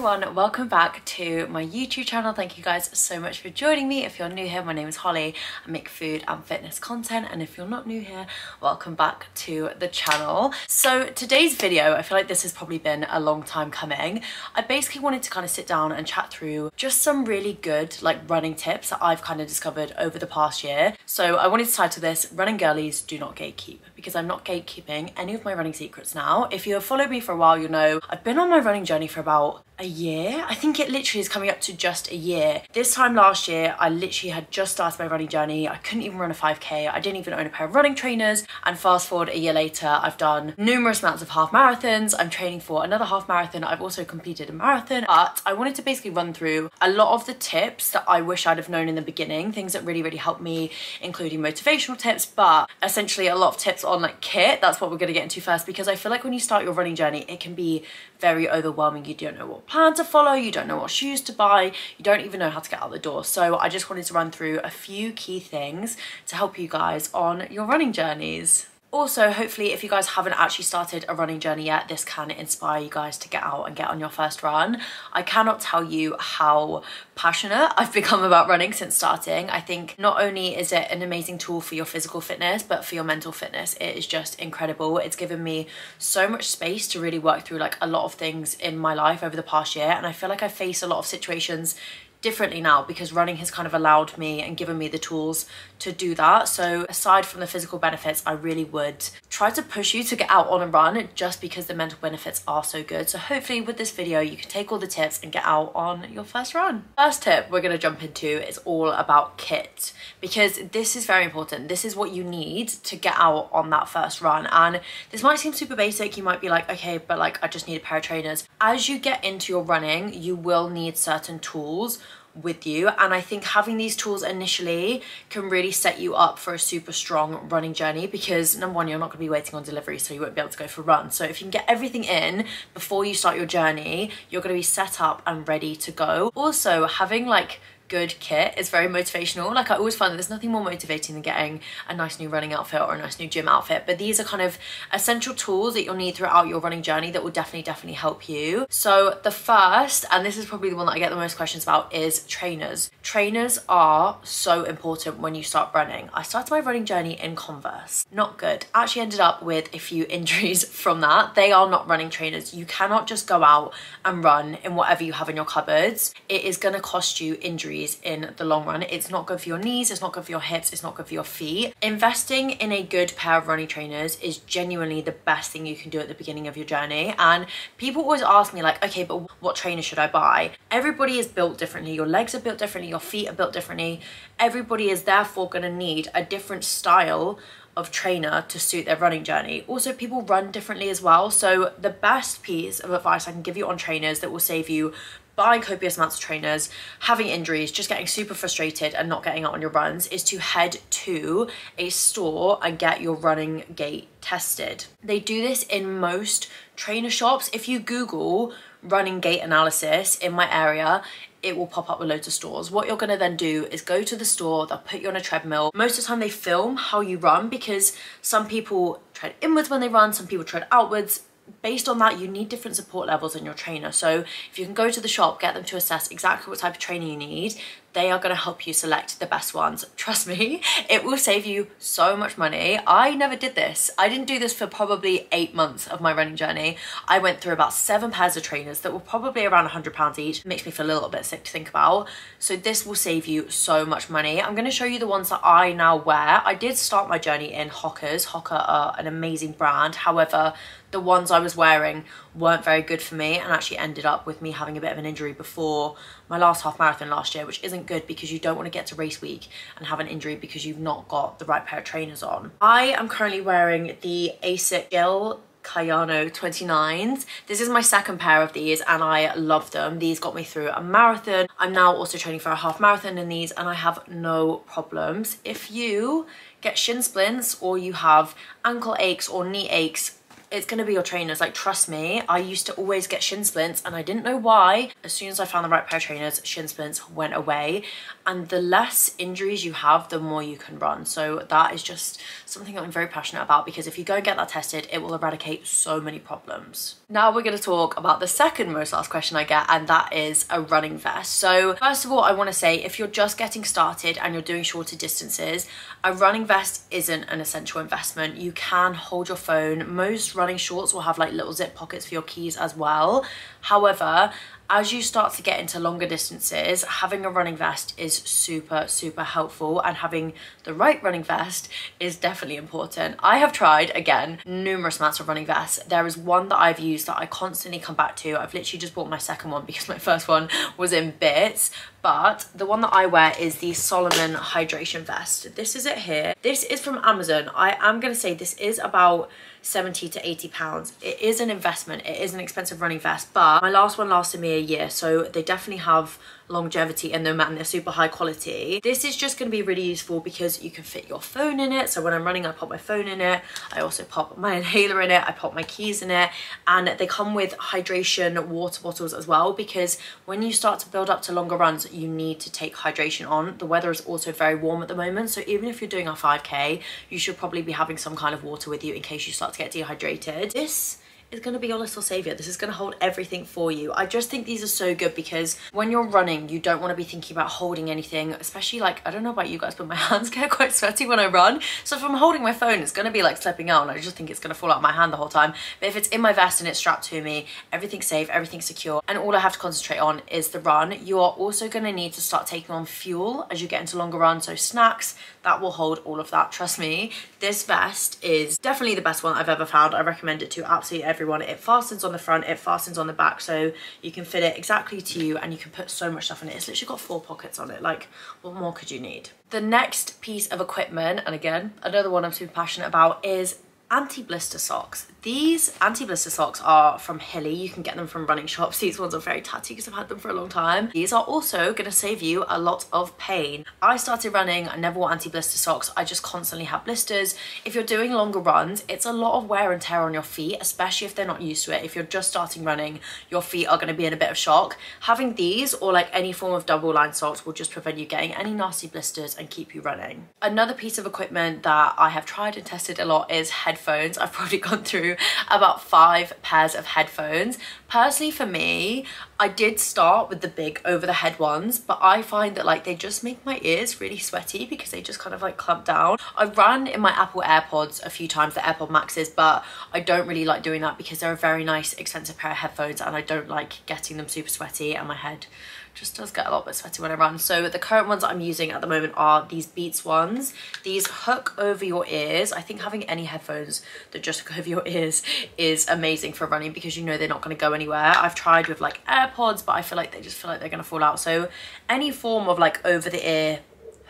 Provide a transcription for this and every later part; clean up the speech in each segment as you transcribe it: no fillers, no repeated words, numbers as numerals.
everyone, welcome back to my YouTube channel. Thank you guys so much for joining me. If you're new here, my name is Holly. I make food and fitness content, and if you're not new here, welcome back to the channel. So today's video, I feel like this has probably been a long time coming. I basically wanted to kind of sit down and chat through just some really good like running tips that I've kind of discovered over the past year. So I wanted to title this Running Girlies Do Not Gatekeep, because I'm not gatekeeping any of my running secrets now. If you have followed me for a while, you'll know I've been on my running journey for about a year. I think it literally is coming up to just a year. This time last year, I literally had just started my running journey. I couldn't even run a 5K. I didn't even own a pair of running trainers. And fast forward a year later, I've done numerous amounts of half marathons. I'm training for another half marathon. I've also completed a marathon. But I wanted to basically run through a lot of the tips that I wish I'd have known in the beginning, things that really helped me, including motivational tips, but essentially a lot of tips on like kit. That's what we're gonna get into first, because I feel like when you start your running journey, it can be very overwhelming. You don't know what plan to follow, you don't know what shoes to buy, you don't even know how to get out the door. So I just wanted to run through a few key things to help you guys on your running journeys. Also, hopefully, if you guys haven't actually started a running journey yet, this can inspire you guys to get out and get on your first run. I cannot tell you how passionate I've become about running since starting. I think not only is it an amazing tool for your physical fitness, but for your mental fitness, it is just incredible. It's given me so much space to really work through like a lot of things in my life over the past year. And I feel like I face a lot of situations differently now because running has kind of allowed me and given me the tools to do that. So aside from the physical benefits, I really would try to push you to get out on a run just because the mental benefits are so good. So hopefully with this video, you can take all the tips and get out on your first run. First tip we're going to jump into is all about kit, because this is very important. This is what you need to get out on that first run. And this might seem super basic. You might be like, okay, but like I just need a pair of trainers. As you get into your running, you will need certain tools with you, and I think having these tools initially can really set you up for a super strong running journey, because number one, you're not going to be waiting on delivery, so you won't be able to go for a run. So if you can get everything in before you start your journey, you're going to be set up and ready to go. Also, having like good kit is very motivational. Like I always find that there's nothing more motivating than getting a nice new running outfit or a nice new gym outfit, but these are kind of essential tools that you'll need throughout your running journey that will definitely help you. So the first, and this is probably the one that I get the most questions about, is trainers. Trainers are so important when you start running. I started my running journey in Converse. Not good. Actually ended up with a few injuries from that. They are not running trainers. You cannot just go out and run in whatever you have in your cupboards. It is going to cost you injuries in the long run. It's not good for your knees, it's not good for your hips, it's not good for your feet. Investing in a good pair of running trainers is genuinely the best thing you can do at the beginning of your journey. And people always ask me like, okay, but what trainer should I buy? Everybody is built differently. Your legs are built differently, your feet are built differently. Everybody is therefore going to need a different style of trainer to suit their running journey. Also, people run differently as well. So the best piece of advice I can give you on trainers that will save you buying copious amounts of trainers, having injuries, just getting super frustrated and not getting out on your runs, is to head to a store and get your running gait tested. They do this in most trainer shops. If you Google running gait analysis in my area, it will pop up with loads of stores. What you're gonna then do is go to the store, they'll put you on a treadmill. Most of the time they film how you run, because some people tread inwards when they run, some people tread outwards. Based on that, you need different support levels in your trainer. So if you can go to the shop, get them to assess exactly what type of trainer you need, they are going to help you select the best ones. Trust me, it will save you so much money. I never did this. I didn't do this for probably 8 months of my running journey. I went through about 7 pairs of trainers that were probably around £100 each. It makes me feel a little bit sick to think about. So this will save you so much money. I'm going to show you the ones that I now wear. I did start my journey in Hoka's. Hoka are an amazing brand. However, the ones I was wearing weren't very good for me and actually ended up with me having a bit of an injury before my last half marathon last year, which isn't good because you don't want to get to race week and have an injury because you've not got the right pair of trainers on. I am currently wearing the Asics Gel Kayano 29s. This is my second pair of these and I love them. These got me through a marathon. I'm now also training for a half marathon in these and I have no problems. If you get shin splints or you have ankle aches or knee aches, it's going to be your trainers. Like, trust me, I used to always get shin splints and I didn't know why. As soon as I found the right pair of trainers, shin splints went away. and the less injuries you have, the more you can run. So that is just something that I'm very passionate about, because if you go and get that tested, it will eradicate so many problems. Now we're going to talk about the second most asked question I get, and that is a running vest. So first of all, I want to say, if you're just getting started and you're doing shorter distances, a running vest isn't an essential investment. You can hold your phone. Most running shorts will have like little zip pockets for your keys as well. However, as you start to get into longer distances, having a running vest is super, super helpful, and having the right running vest is definitely important. I have tried, again, numerous amounts of running vests. There is one that I've used that I constantly come back to. I've literally just bought my second one because my first one was in bits. But the one that I wear is the Solomon hydration vest. This is it here. This is from Amazon. I am going to say this is about 70 to 80 pounds. It is an investment. It is an expensive running vest, but my last one lasted me a year, so they definitely have longevity in them and they're super high quality. This is just going to be really useful because you can fit your phone in it. So when I'm running, I pop my phone in it. I also pop my inhaler in it. I pop my keys in it, and they come with hydration water bottles as well, because when you start to build up to longer runs, you need to take hydration on. The weather is also very warm at the moment, so even if you're doing a 5k, you should probably be having some kind of water with you in case you start to get dehydrated. This is going to be your little savior. This is going to hold everything for you. I just think these are so good because when you're running, you don't want to be thinking about holding anything, especially like, I don't know about you guys, but my hands get quite sweaty when I run. So if I'm holding my phone, it's going to be like slipping out and I just think it's going to fall out of my hand the whole time. But if it's in my vest and it's strapped to me, everything's safe, everything's secure, and all I have to concentrate on is the run. You are also going to need to start taking on fuel as you get into longer runs, so snacks, that will hold all of that, trust me. This vest is definitely the best one I've ever found. I recommend it to absolutely everyone. It fastens on the front, it fastens on the back, so you can fit it exactly to you and you can put so much stuff in it. It's literally got 4 pockets on it. Like, what more could you need? The next piece of equipment, and again, another one I'm super passionate about, is anti-blister socks. These anti-blister socks are from Hilly. You can get them from running shops. These ones are very tatty because I've had them for a long time. These are also going to save you a lot of pain. I started running, I never wore anti-blister socks. I just constantly have blisters. If you're doing longer runs, it's a lot of wear and tear on your feet, especially if they're not used to it. If you're just starting running, your feet are going to be in a bit of shock. Having these or like any form of double line socks will just prevent you getting any nasty blisters and keep you running. Another piece of equipment that I have tried and tested a lot is headphones. I've probably gone through about 5 pairs of headphones. Personally, for me, I did start with the big over the head ones, but I find that like they just make my ears really sweaty because they just kind of like clamp down. I ran in my Apple AirPods a few times, the AirPod Maxes, but I don't really like doing that because they're a very nice expensive pair of headphones and I don't like getting them super sweaty, and my head just does get a lot bit sweaty when I run. So the current ones that I'm using at the moment are these Beats ones. These hook over your ears. I think having any headphones that just hook over your ears is amazing for running because you know they're not going to go anywhere. I've tried with like AirPods, but I feel like they just feel like they're going to fall out. So any form of like over the ear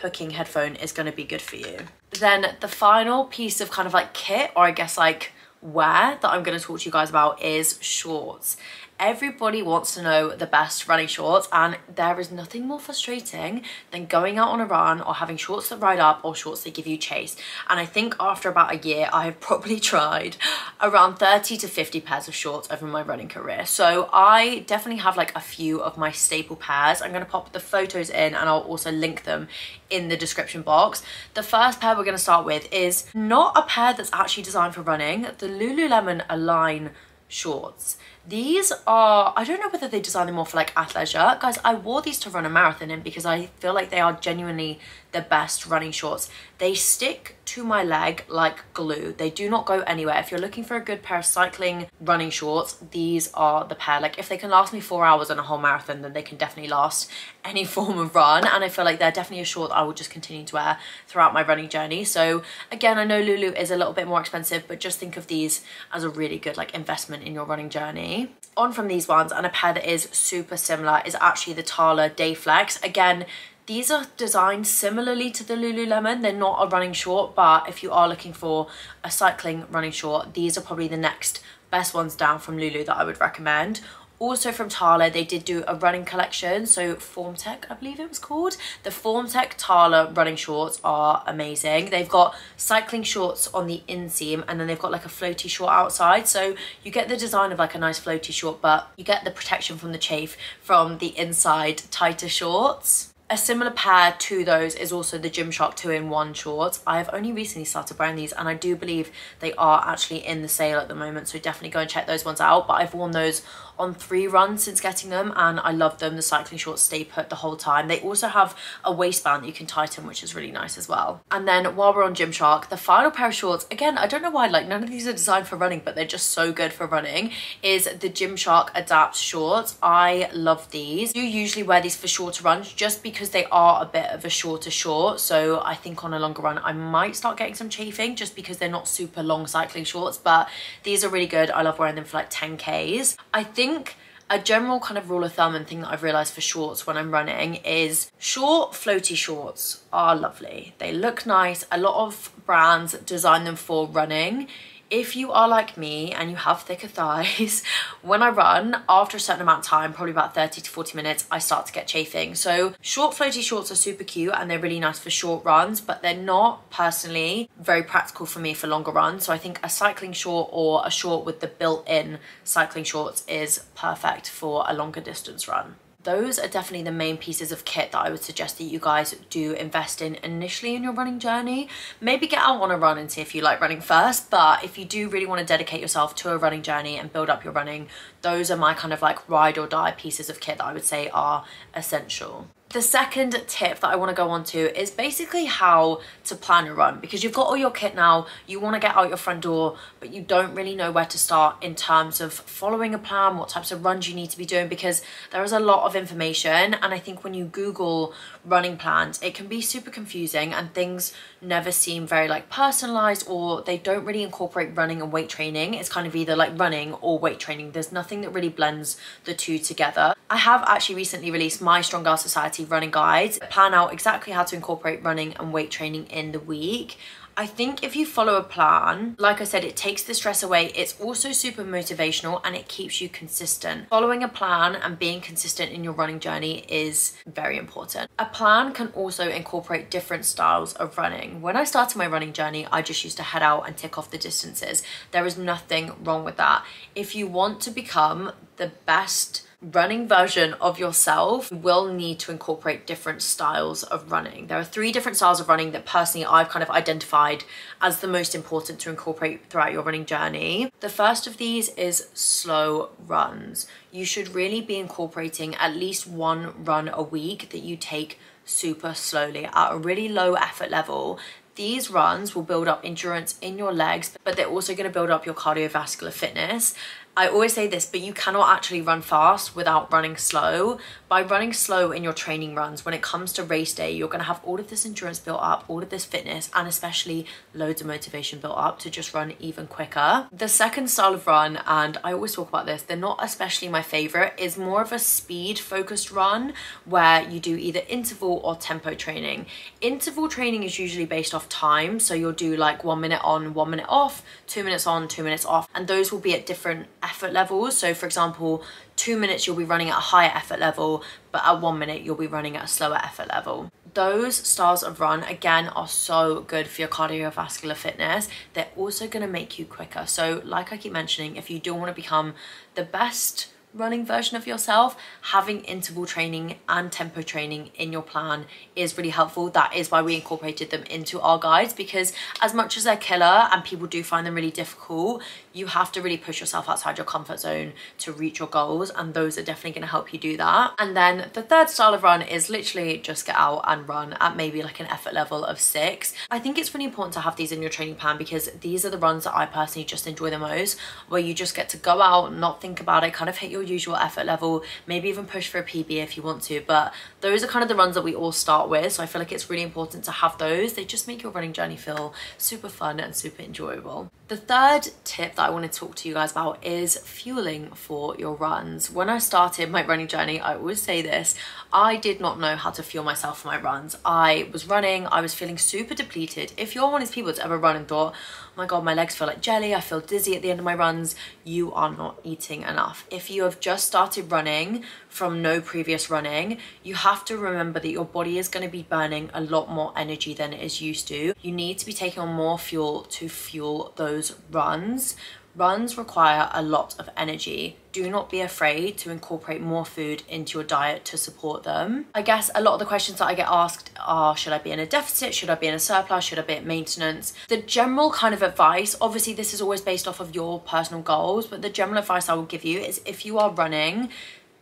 hooking headphone is going to be good for you. Then the final piece of kind of like kit, or I guess like wear, that I'm going to talk to you guys about is shorts. Everybody wants to know the best running shorts, and there is nothing more frustrating than going out on a run or having shorts that ride up or shorts that give you chase. And I think after about a year, I have probably tried around 30 to 50 pairs of shorts over my running career. So I definitely have like a few of my staple pairs. I'm going to pop the photos in and I'll also link them in the description box. The first pair we're going to start with is not a pair that's actually designed for running, the Lululemon Align shorts. These are, I don't know whether they design them more for like athleisure. Guys, I wore these to run a marathon in because I feel like they are genuinely the best running shorts. They stick to my leg like glue. They do not go anywhere. If you're looking for a good pair of cycling running shorts, these are the pair. Like if they can last me 4 hours on a whole marathon, then they can definitely last any form of run. And I feel like they're definitely a short that I will just continue to wear throughout my running journey. So again, I know Lulu is a little bit more expensive, but just think of these as a really good like investment in your running journey. On from these ones, and a pair that is super similar is actually the Tala Dayflex. Again, these are designed similarly to the Lululemon. They're not a running short, but if you are looking for a cycling running short, these are probably the next best ones down from Lulu that I would recommend. Also from Tala, they did do a running collection, so Formtech, I believe it was called. The Formtech Tala running shorts are amazing. They've got cycling shorts on the inseam, and then they've got like a floaty short outside. So you get the design of like a nice floaty short, but you get the protection from the chafe from the inside tighter shorts. A similar pair to those is also the Gymshark 2-in-1 shorts. I have only recently started wearing these, and I do believe they are actually in the sale at the moment, so definitely go and check those ones out. But I've worn those on 3 runs since getting them, and I love them. The cycling shorts stay put the whole time. They also have a waistband that you can tighten, which is really nice as well. And then while we're on Gymshark, the final pair of shorts, again, I don't know why, like, none of these are designed for running, but they're just so good for running, is the Gymshark Adapt shorts. I love these. I do usually wear these for shorter runs just because they are a bit of a shorter short, so I think on a longer run I might start getting some chafing just because they're not super long cycling shorts, but these are really good. I love wearing them for like 10Ks. I think a general kind of rule of thumb and thing that I've realized for shorts when I'm running is short floaty shorts are lovely. They look nice. A lot of brands design them for running. If you are like me and you have thicker thighs, when I run, after a certain amount of time, probably about 30 to 40 minutes, I start to get chafing. So short floaty shorts are super cute and they're really nice for short runs, but they're not personally very practical for me for longer runs. So I think a cycling short or a short with the built-in cycling shorts is perfect for a longer distance run. Those are definitely the main pieces of kit that I would suggest that you guys do invest in initially in your running journey. Maybe get out on a run and see if you like running first, but if you do really want to dedicate yourself to a running journey and build up your running, those are my kind of like ride or die pieces of kit that I would say are essential. The second tip that I want to go on to is basically how to plan your run, because you've got all your kit now, you want to get out your front door, but you don't really know where to start in terms of following a plan, what types of runs you need to be doing, because there is a lot of information. And I think when you Google running plans, it can be super confusing and things never seem very like personalized, or they don't really incorporate running and weight training. It's kind of either like running or weight training. There's nothing that really blends the two together. I have actually recently released my Strong Girl Society running guides, plan out exactly how to incorporate running and weight training in the week. I think if you follow a plan, like I said, it takes the stress away. It's also super motivational and it keeps you consistent. Following a plan and being consistent in your running journey is very important. A plan can also incorporate different styles of running. When I started my running journey, I just used to head out and tick off the distances. There is nothing wrong with that. If you want to become the best running version of yourself, you will need to incorporate different styles of running. There are 3 different styles of running that personally I've kind of identified as the most important to incorporate throughout your running journey. The first of these is slow runs. You should really be incorporating at least 1 run a week that you take super slowly at a really low effort level. These runs will build up endurance in your legs, but they're also going to build up your cardiovascular fitness. I always say this, but you cannot actually run fast without running slow. By running slow in your training runs, when it comes to race day, you're going to have all of this endurance built up, all of this fitness, and especially loads of motivation built up to just run even quicker. The second style of run, and I always talk about this, they're not especially my favorite, is more of a speed focused run where you do either interval or tempo training. Interval training is usually based off time, so you'll do like 1 minute on, 1 minute off, 2 minutes on, 2 minutes off, and those will be at different effort levels. So for example, 2 minutes you'll be running at a higher effort level, but at 1 minute you'll be running at a slower effort level. Those styles of run, again, are so good for your cardiovascular fitness. They're also going to make you quicker. So like I keep mentioning, if you do want to become the best running version of yourself, having interval training and tempo training in your plan is really helpful. That is why we incorporated them into our guides, because as much as they're killer and people do find them really difficult, you have to really push yourself outside your comfort zone to reach your goals, and those are definitely going to help you do that. And then the third style of run is literally just get out and run at maybe like an effort level of 6. I think it's really important to have these in your training plan, because these are the runs that I personally just enjoy the most, where you just get to go out, not think about it, kind of hit your usual effort level, maybe even push for a PB if you want to. But those are kind of the runs that we all start with, so I feel like it's really important to have those. They just make your running journey feel super fun and super enjoyable. The third tip that I want to talk to you guys about is fueling for your runs. When I started my running journey, I always say this, I did not know how to fuel myself for my runs. I was running, I was feeling super depleted. If you're one of these people that's ever run and thought, oh my god, my legs feel like jelly, I feel dizzy at the end of my runs, you are not eating enough. If you have just started running from no previous running, you have to remember that your body is going to be burning a lot more energy than it is used to. You need to be taking on more fuel to fuel those runs. Runs require a lot of energy. Do not be afraid to incorporate more food into your diet to support them. I guess a lot of the questions that I get asked are, should I be in a deficit? Should I be in a surplus? Should I be at maintenance? The general kind of advice, obviously this is always based off of your personal goals, but the general advice I will give you is if you are running,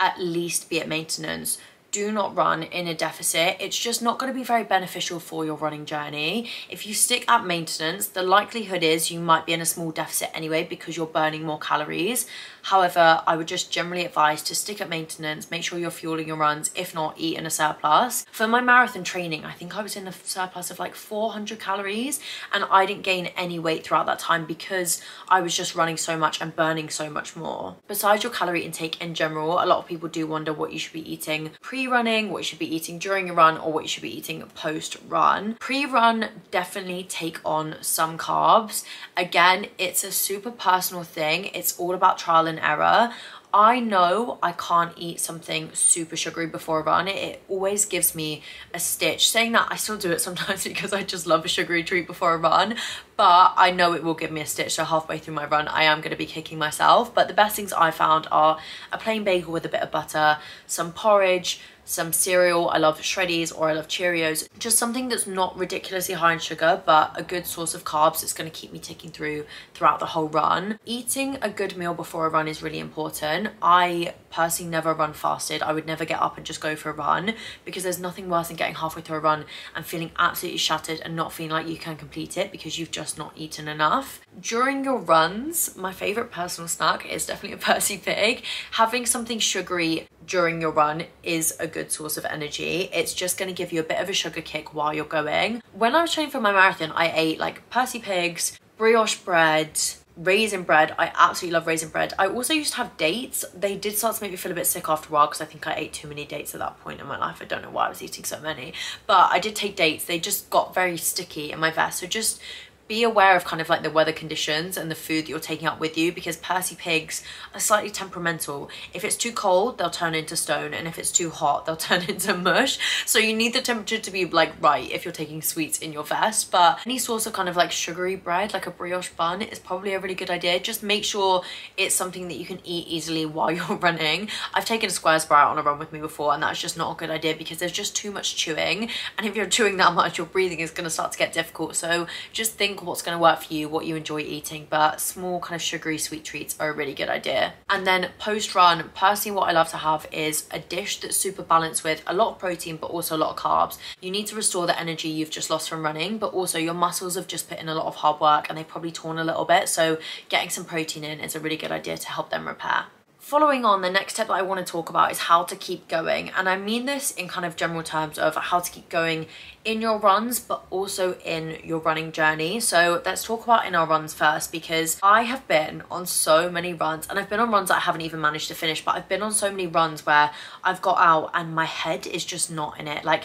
at least be at maintenance. Do not run in a deficit. It's just not going to be very beneficial for your running journey. If you stick at maintenance, the likelihood is you might be in a small deficit anyway because you're burning more calories. However, I would just generally advise to stick at maintenance, make sure you're fueling your runs, if not eat in a surplus. For my marathon training, I think I was in a surplus of like 400 calories and I didn't gain any weight throughout that time because I was just running so much and burning so much more. Besides your calorie intake in general, a lot of people do wonder what you should be eating pre-running, what you should be eating during your run, or what you should be eating post-run. Pre-run, definitely take on some carbs. Again, it's a super personal thing. It's all about trial and error. I know I can't eat something super sugary before a run. It always gives me a stitch. Saying that, I still do it sometimes because I just love a sugary treat before a run, but I know it will give me a stitch. So halfway through my run, I am going to be kicking myself. But the best things I found are a plain bagel with a bit of butter, some porridge, some cereal. I love Shreddies or I love Cheerios. Just something that's not ridiculously high in sugar, but a good source of carbs that's going to keep me ticking throughout the whole run. Eating a good meal before a run is really important. I personally never run fasted. I would never get up and just go for a run because there's nothing worse than getting halfway through a run and feeling absolutely shattered and not feeling like you can complete it because you've just not eaten enough. During your runs, my favorite personal snack is definitely a Percy Pig. Having something sugary during your run is a good source of energy. It's just going to give you a bit of a sugar kick while you're going. When I was training for my marathon, I ate like Percy Pigs, brioche bread, raisin bread. I absolutely love raisin bread. I also used to have dates. They did start to make me feel a bit sick after a while because I think I ate too many dates at that point in my life. I don't know why I was eating so many, but I did take dates. They just got very sticky in my vest. So just be aware of kind of like the weather conditions and the food that you're taking up with you, because Percy Pigs are slightly temperamental. If it's too cold, they'll turn into stone, and if it's too hot, they'll turn into mush. So you need the temperature to be like right if you're taking sweets in your vest. But any source of kind of like sugary bread, like a brioche bun, is probably a really good idea. Just make sure it's something that you can eat easily while you're running. I've taken a square sprout on a run with me before, and that's just not a good idea because there's just too much chewing, and if you're chewing that much, your breathing is going to start to get difficult. So just think what's going to work for you, what you enjoy eating, but small kind of sugary sweet treats are a really good idea. And then post run, personally what I love to have is a dish that's super balanced with a lot of protein but also a lot of carbs. You need to restore the energy you've just lost from running, but also your muscles have just put in a lot of hard work and they've probably torn a little bit, so getting some protein in is a really good idea to help them repair. Following on, the next step that I want to talk about is how to keep going. And I mean this in kind of general terms of how to keep going in your runs, but also in your running journey. So let's talk about in our runs first, because I have been on so many runs, and I've been on runs that I haven't even managed to finish, but I've been on so many runs where I've got out and my head is just not in it. Like,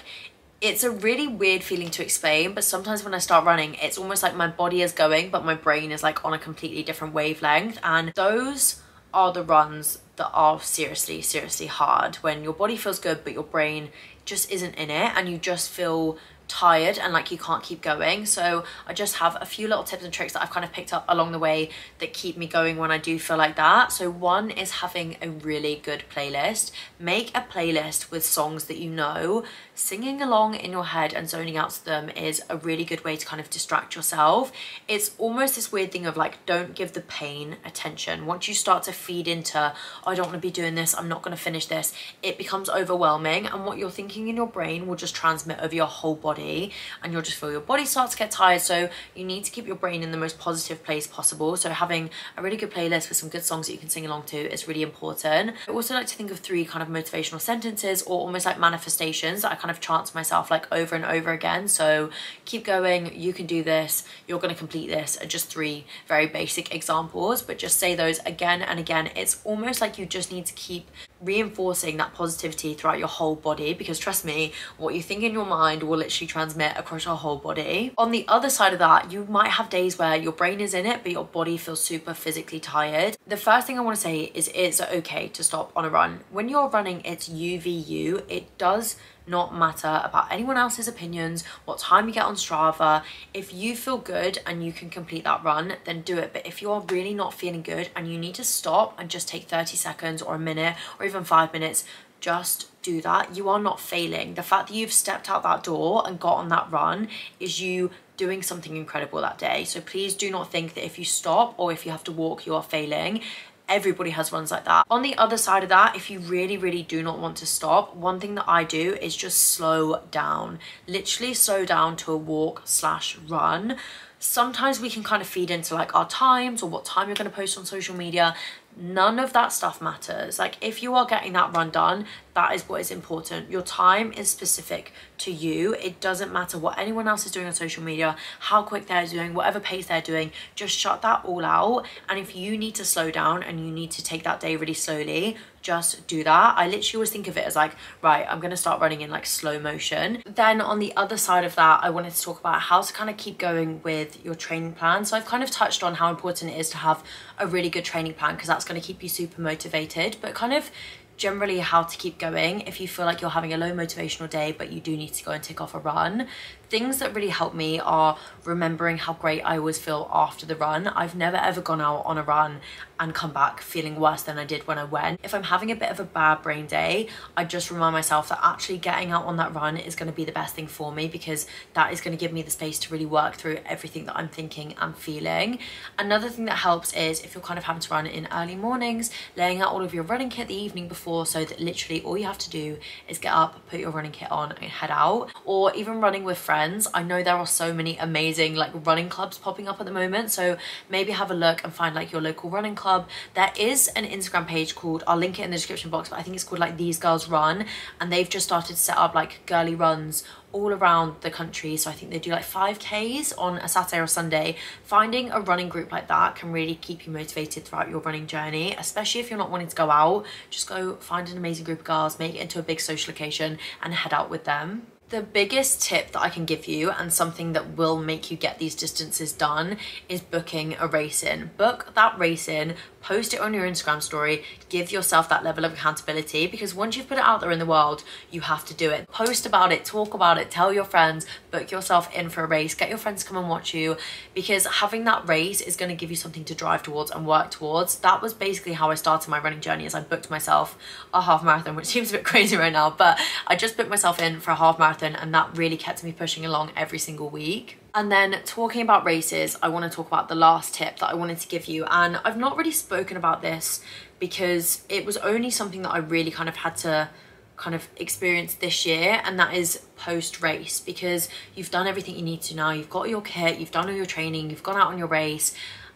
it's a really weird feeling to explain, but sometimes when I start running, it's almost like my body is going, but my brain is like on a completely different wavelength. And those are the runs that are seriously hard, when your body feels good but your brain just isn't in it and you just feel tired and like you can't keep going. So I just have a few little tips and tricks that I've kind of picked up along the way that keep me going when I do feel like that. So one is having a really good playlist. Make a playlist with songs that you know. Singing along in your head and zoning out to them is a really good way to kind of distract yourself. It's almost this weird thing of like, don't give the pain attention. Once you start to feed into, oh, I don't want to be doing this, I'm not going to finish this, it becomes overwhelming, and what you're thinking in your brain will just transmit over your whole body, and you'll just feel your body starts to get tired. So you need to keep your brain in the most positive place possible. So having a really good playlist with some good songs that you can sing along to is really important. I also like to think of 3 kind of motivational sentences, or almost like manifestations, that I kind of chant to myself like over and over again. So keep going, you can do this, you're going to complete this, are just 3 very basic examples, but just say those again and again. It's almost like you just need to keep reinforcing that positivity throughout your whole body, because trust me, what you think in your mind will literally transmit across your whole body. On the other side of that, you might have days where your brain is in it but your body feels super physically tired. The first thing I want to say is it's okay to stop on a run. When you're running, it's you v you. It does not matter about anyone else's opinions, what time you get on Strava. If you feel good and you can complete that run, then do it. But if you are really not feeling good and you need to stop and just take 30 seconds or a minute or even 5 minutes, just do that. You are not failing. The fact that you've stepped out that door and got on that run is you doing something incredible that day. So please do not think that if you stop or if you have to walk, you are failing. Everybody has runs like that. On the other side of that, if you really do not want to stop, one thing that I do is just slow down. Literally slow down to a walk/run. Sometimes we can kind of feed into like our times or what time you're going to post on social media. None of that stuff matters. Like if you are getting that run done, that is what is important. Your time is specific to you. It doesn't matter what anyone else is doing on social media, how quick they're doing, whatever pace they're doing. Just shut that all out. And if you need to slow down and you need to take that day really slowly, just do that. I literally always think of it as like, right, I'm going to start running in like slow motion. Then on the other side of that, I wanted to talk about how to kind of keep going with your training plan. So I've kind of touched on how important it is to have a really good training plan because that's going to keep you super motivated, but kind of generally how to keep going if you feel like you're having a low motivational day but you do need to go and tick off a run. Things that really help me are remembering how great I always feel after the run. I've never ever gone out on a run and come back feeling worse than I did when I went. If I'm having a bit of a bad brain day, I just remind myself that actually getting out on that run is going to be the best thing for me because that is going to give me the space to really work through everything that I'm thinking and feeling. Another thing that helps is if you're kind of having to run in early mornings, laying out all of your running kit the evening before so that literally all you have to do is get up, put your running kit on and head out. Or even running with friends. I know there are so many amazing like running clubs popping up at the moment, so maybe have a look and find like your local running club. There is an Instagram page called, I'll link it in the description box, but I think it's called like These Girls Run, and they've just started to set up like girly runs all around the country. So I think they do like 5Ks on a Saturday or Sunday. Finding a running group like that can really keep you motivated throughout your running journey, especially if you're not wanting to go out. Just go find an amazing group of girls, make it into a big social occasion and head out with them. The biggest tip that I can give you, and something that will make you get these distances done, is booking a race in. Book that race in, post it on your Instagram story, give yourself that level of accountability, because once you've put it out there in the world, you have to do it. Post about it, talk about it, tell your friends, book yourself in for a race, get your friends to come and watch you, because having that race is going to give you something to drive towards and work towards. That was basically how I started my running journey, as I booked myself a half marathon, which seems a bit crazy right now, but I just booked myself in for a half marathon, and that really kept me pushing along every single week. And then talking about races, I want to talk about the last tip that I wanted to give you. And I've not really spoken about this because it was only something that I really kind of had to kind of experience this year, and that is post-race, because you've done everything you need to now. You've got your kit, you've done all your training, you've gone out on your race,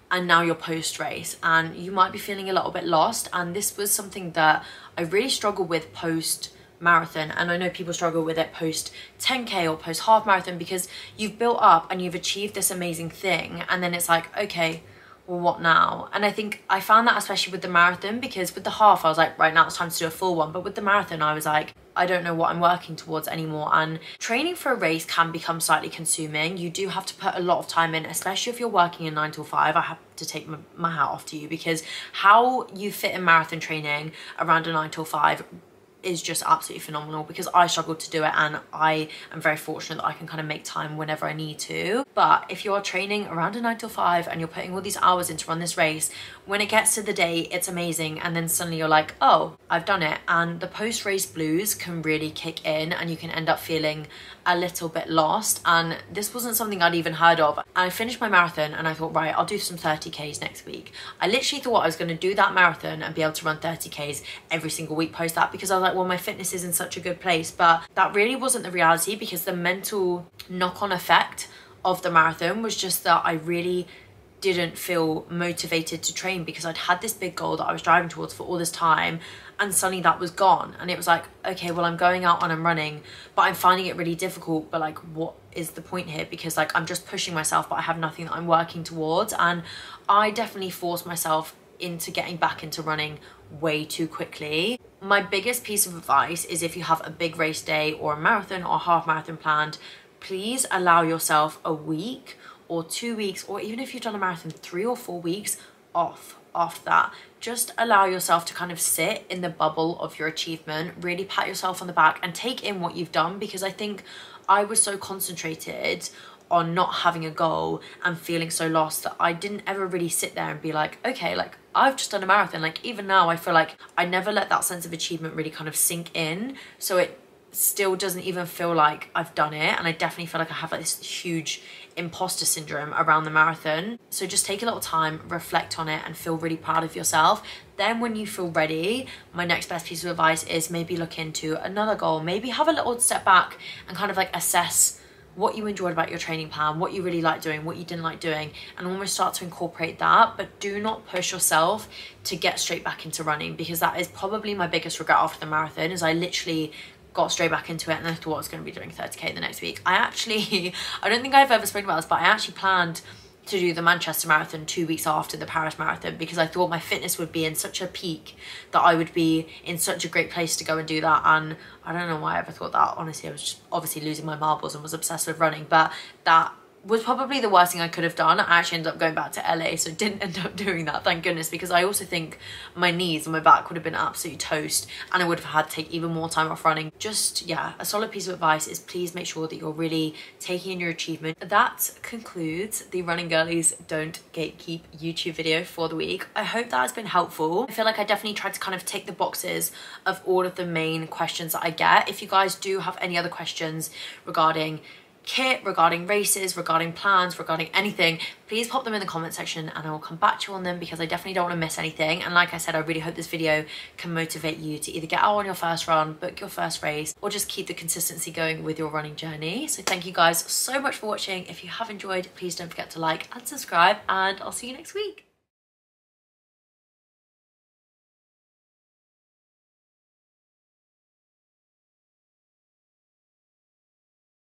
and now you're post-race and you might be feeling a little bit lost. And this was something that I really struggled with post-marathon, and I know people struggle with it post 10K or post half marathon, because you've built up and you've achieved this amazing thing, and then it's like, okay, well, what now? And I think I found that especially with the marathon, because with the half I was like, right, now it's time to do a full one, but with the marathon I was like, I don't know what I'm working towards anymore. And training for a race can become slightly consuming. You do have to put a lot of time in, especially if you're working a 9 to 5. I have to take my hat off to you, because how you fit in marathon training around a 9 to 5 is just absolutely phenomenal, because I struggled to do it, and I am very fortunate that I can kind of make time whenever I need to. But if you're training around a 9 to 5 and you're putting all these hours in to run this race, when it gets to the day, it's amazing, and then suddenly you're like, oh, I've done it. And the post-race blues can really kick in, and you can end up feeling a little bit lost. And this wasn't something I'd even heard of. I finished my marathon and I thought, right, I'll do some 30Ks next week. I literally thought I was going to do that marathon and be able to run 30Ks every single week post that, because I was like, well, my fitness is in such a good place. But that really wasn't the reality, because the mental knock-on effect of the marathon was just that I really didn't feel motivated to train, because I'd had this big goal that I was driving towards for all this time, and suddenly that was gone. And it was like, okay, well, I'm going out and I'm running, but I'm finding it really difficult. But like, what is the point here? Because like, I'm just pushing myself, but I have nothing that I'm working towards. And I definitely forced myself into getting back into running way too quickly. My biggest piece of advice is, if you have a big race day or a marathon or a half marathon planned, please allow yourself a week or 2 weeks, or even if you've done a marathon 3 or 4 weeks off after that. Just allow yourself to kind of sit in the bubble of your achievement, really pat yourself on the back and take in what you've done, because I think I was so concentrated on not having a goal and feeling so lost that I didn't ever really sit there and be like, okay, like I've just done a marathon. Like even now I feel like I never let that sense of achievement really kind of sink in, so it still doesn't even feel like I've done it, and I definitely feel like I have like this huge imposter syndrome around the marathon. So just take a little time, reflect on it, and feel really proud of yourself. Then when you feel ready, my next best piece of advice is maybe look into another goal, maybe have a little step back and kind of like assess what you enjoyed about your training plan, what you really liked doing, what you didn't like doing, and almost start to incorporate that. But do not push yourself to get straight back into running, because that is probably my biggest regret after the marathon, is I literally got straight back into it and I thought I was going to be doing 30k the next week. I don't think I've ever spoken about this, but I actually planned to do the Manchester Marathon 2 weeks after the Paris Marathon, because I thought my fitness would be in such a peak that I would be in such a great place to go and do that. And I don't know why I ever thought that. Honestly, I was just obviously losing my marbles and was obsessed with running, but that was probably the worst thing I could have done. I actually ended up going back to LA, so didn't end up doing that, thank goodness, because I also think my knees and my back would have been absolutely toast and I would have had to take even more time off running. Just, yeah, a solid piece of advice is please make sure that you're really taking in your achievement. That concludes the Running Girlies Don't Gatekeep YouTube video for the week. I hope that has been helpful. I feel like I definitely tried to kind of tick the boxes of all of the main questions that I get. If you guys do have any other questions regarding kit, regarding races, regarding plans, regarding anything, please pop them in the comment section and I will come back to you on them, because I definitely don't want to miss anything. And like I said, I really hope this video can motivate you to either get out on your first run, book your first race, or just keep the consistency going with your running journey. So thank you guys so much for watching. If you have enjoyed, please don't forget to like and subscribe, and I'll see you next week.